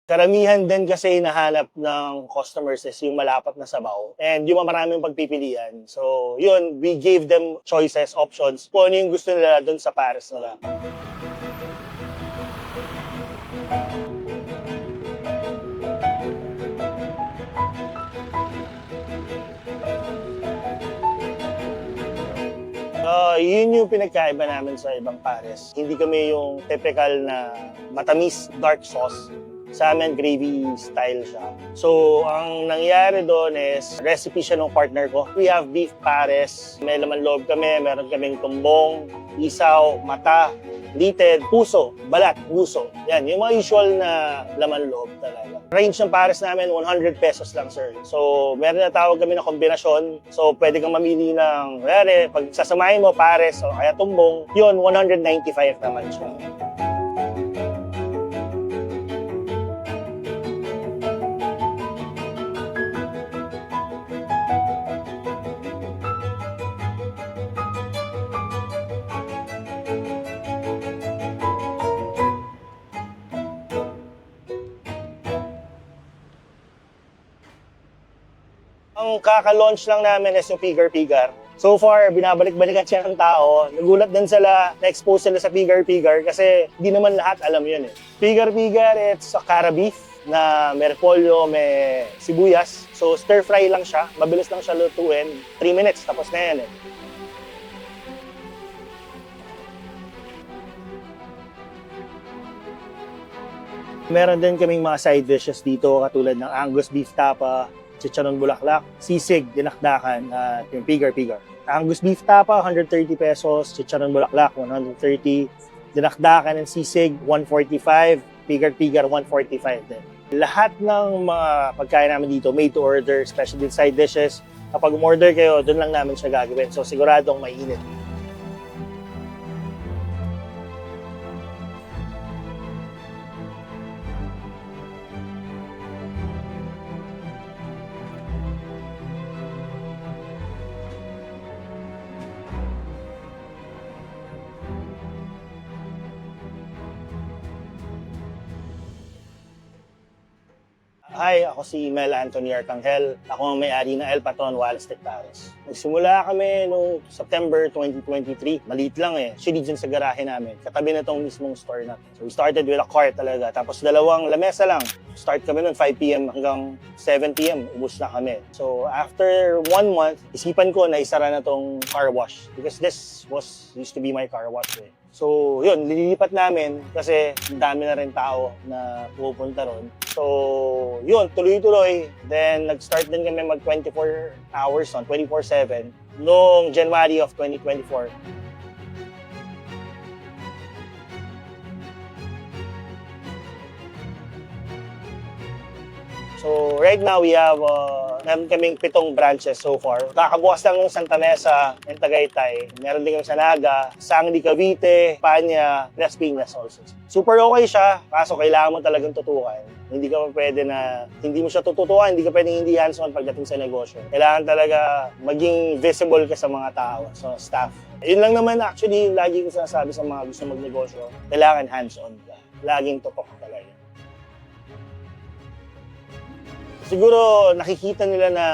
Karamihan din kasi hinahanap ng customers is yung malapot na sabaw and yung maraming pagpipilian. So, yun, we gave them choices, options, kung ano yung gusto nila dun sa pares nila. Yun yung pinagkaiba namin sa ibang pares. Hindi kami yung typical na matamis dark sauce. Sa amin, gravy style siya. So, ang nangyari doon is, recipe siya ng partner ko. We have beef pares, may laman loob kami, meron kaming tumbong, isaw, mata, litid, puso, balat, puso. Yan, yung mga usual na laman loob talaga. Range ng pares namin, 100 pesos lang, sir. So, meron na tawag kami na kombinasyon. So, pwede kang mamili ng, pag sasamahin mo, pares o kaya tumbong, yun, 195 naman siya. Ang kaka-launch lang namin is yung Pigar-Pigar. So far, binabalik-balikan siya ng tao. Nagulat din sila, na-expose sila sa Pigar-Pigar kasi di naman lahat alam yun eh. Pigar-Pigar, it's a cara beef na may repolyo, may sibuyas. So stir-fry lang siya, mabilis lang siya lutuin. 3 minutes, tapos na yan eh. Meron din kaming mga side dishes dito katulad ng Angus beef tapa, chicharon bulaklak, sisig, dinakdakan, at yung pigar-pigar. Angus beef tapa, 130 pesos, chicharon bulaklak, 130, dinakdakan and sisig, 145, pigar-pigar, 145 din. Lahat ng mga pagkain namin dito, made to order, especially side dishes. Kapag umorder kayo, doon lang namin siya gagawin. So siguradong mainit. Hi, ako si Mel Anthony Arcangel. Ako ang may-ari ng El Patron Wallace Pares. Nagsimula kami noong September 2023. Maliit lang eh. Actually, dyan sa garahe namin. Katabi na itong mismong store natin. So we started with a cart talaga. Tapos dalawang lamesa lang. Start kami noong 5 p.m. hanggang 7 p.m. Ubus na kami. So after 1 month, isipan ko na isara na itong car wash. Because this used to be my car wash eh. So, yun, lilipat namin kasi dami na rin tao na pupunta ron. So, yun, tuloy-tuloy. Then, nag-start din kami mag 24 hours on, 24/7 noong January of 2024. So, right now, we have meron kaming 7 branches so far. Kakabukas lang ng Santa Mesa and Tagaytay. Meron din kami sa Naga, Sangli, Cavite, Panya, Las Piñas also. Super okay siya, kaso kailangan mo talagang tutukan. Hindi ka pwede na, hindi mo siya tututukan, hindi ka pwedeng hindi hands-on pagdating sa negosyo. Kailangan talaga maging visible ka sa mga tao, sa staff. Yun lang naman actually, lagi ko sinasabi sa mga gusto magnegosyo, kailangan hands-on ka. Laging tutok talaga. Siguro nakikita nila na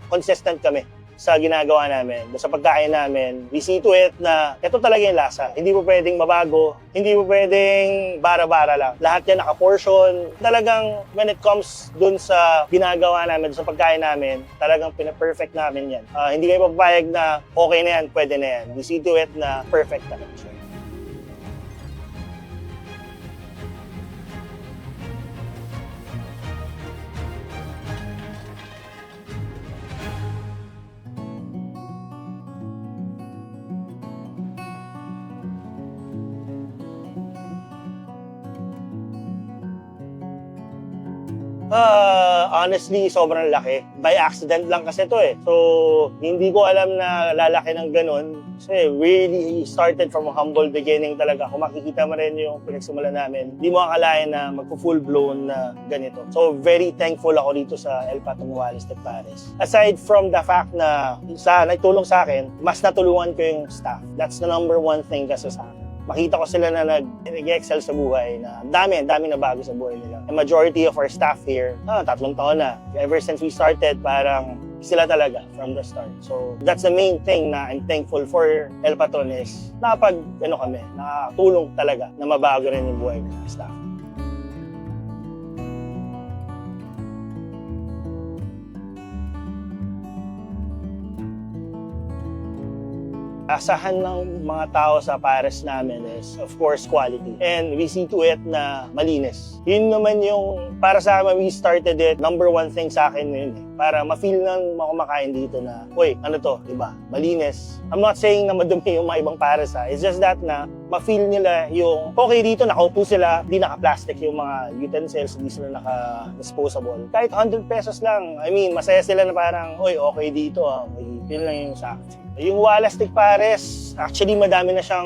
consistent kami sa ginagawa namin, sa pagkain namin. We see to it na ito talaga yung lasa. Hindi mo pwedeng mabago, hindi mo pwedeng bara-bara lang. Lahat yan naka-portion. Talagang when it comes dun sa ginagawa namin, sa pagkain namin, talagang pina-perfect namin yan. Hindi kayo papayag na okay na yan, pwede na yan. We see to it na perfect na siya. Honestly, sobrang laki. By accident lang kasi to eh. So, hindi ko alam na lalaki ng ganun. Kasi really started from a humble beginning talaga. Kung makikita mo rin yung pinagsimula namin, hindi mo akalain na magpo-full-blown na ganito. So, very thankful ako dito sa El Patron Wallace Pares. Aside from the fact na nagtulong sa akin, mas natulungan ko yung staff. That's the number one thing kasi sa akin. makita ko sila na nag-excel sa buhay, na dami na bago sa buhay nila. The majority of our staff here, 3 taon na. Ever since we started, parang sila talaga from the start. So that's the main thing na I'm thankful for El Patron is nakatulong talaga na mabago rin yung buhay ng staff. Asahan ng mga tao sa pares namin is, of course, quality. And we see to it na malinis. Yun naman yung, para sa akin, we started it, number one thing sa akin yun eh. Para ma-feel ng mga kumakain dito na, uy, ano to, diba? Malinis. I'm not saying na madumi yung mga ibang pares ha. It's just that na ma-feel nila yung, okay dito, nakaupo sila, di naka-plastic yung mga utensils, di sila naka-disposable. Kahit 100 pesos lang, I mean, masaya sila na parang, uy, okay dito ha. Yun lang yung sa akin. Yung Wala Stick Pares, actually madami na siyang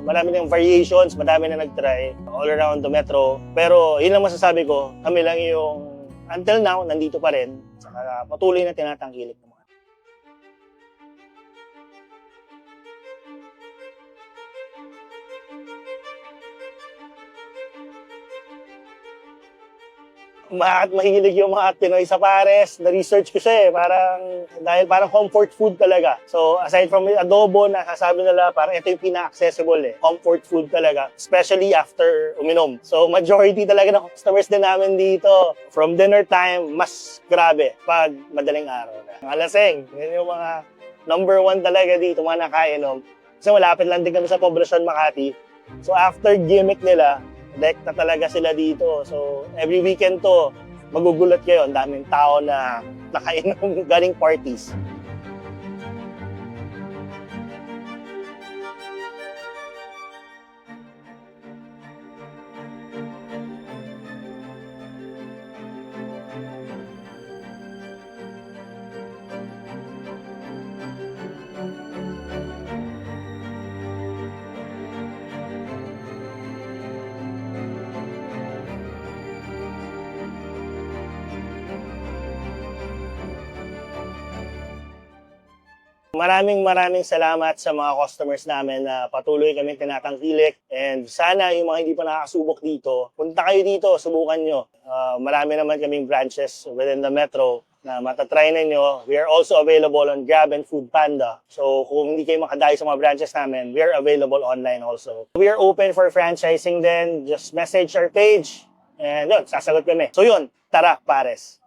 marami ng variations, madami na nag-try all around the metro. Pero yun lang masasabi ko, kami lang yung until now nandito pa rin, saka patuloy na tinatangkilik. Bakit mahilig yung mga Pinoy sa pares? Na-research ko siya dahil parang comfort food talaga. So, aside from adobo, nasasabi nila parang ito yung pinaka-accessible comfort food talaga, especially after uminom. So, majority talaga ng customers din namin dito. From dinner time, mas grabe pag madaling araw na. Ang alaseng, yun yung mga number one talaga dito, mga nakainom. Kasi malapit lang din kami sa Poblacion, Makati. So, after gimmick nila, dekta talaga sila dito. So, every weekend to, magugulat kayo. Ang daming tao na nakainom galing parties. Maraming salamat sa mga customers namin na patuloy kami tinatangkilik. And sana yung mga hindi pa nakakasubok dito, punta kayo dito, subukan nyo. Marami naman kaming branches within the metro na matatry ninyo. We are also available on Grab and Food Panda. So kung hindi kayo makadayo sa mga branches namin, we are available online also. We are open for franchising din. Just message our page and yun, sasagot kami. So yun, tara pares!